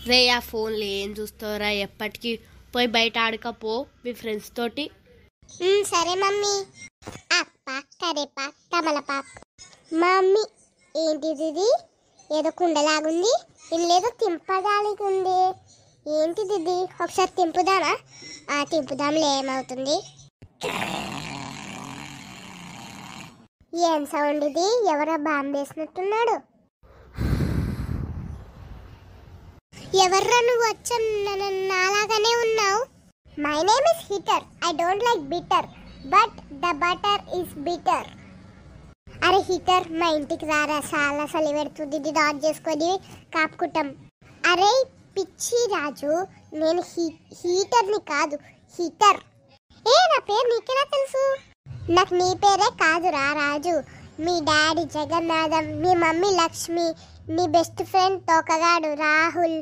రే ఆ ఫోన్లు ఏం చూస్తావురా, ఎప్పటికీ పోయి బయట ఆడకపో మీ ఫ్రెండ్స్ తోటి. సరే మమ్మీ. అప్ప కరేపా కమలపాక్. మమ్మీ ఏంటిది ఇది? ఏదో కుండలాగుంది, ఇల్లేదో తింపడానికి ఉంది. ఏంటిది ఇది? ఒకసారి తింపుదామా? తింపుదాంలే, ఏమవుతుంది. ఏం సౌండ్ ఇది? ఎవరో బాంబు వేసినట్టున్నాడు. ఎవర్రా నువ్వు? వచ్చా నాలాగానే ఉన్నావు. My name is heater. I don't like bitter, but the butter is bitter. అరే హీటర్, మా ఇంటికి రారా, చాలా చలి పెడుతుంది. ఇది ఆన్ చేసుకొని కాపుకుంటాం. అరే పిచ్చి రాజు, నేను హీటర్ని కాదు, హీటర్. నా పేరు నీకెలా తెలుసు? నాకు నీ పేరే కాదురా రాజు. మీ డాడీ జగన్నాథం, మీ మమ్మీ లక్ష్మి, నీ బెస్ట్ ఫ్రెండ్ తోకగాడు రాహుల్,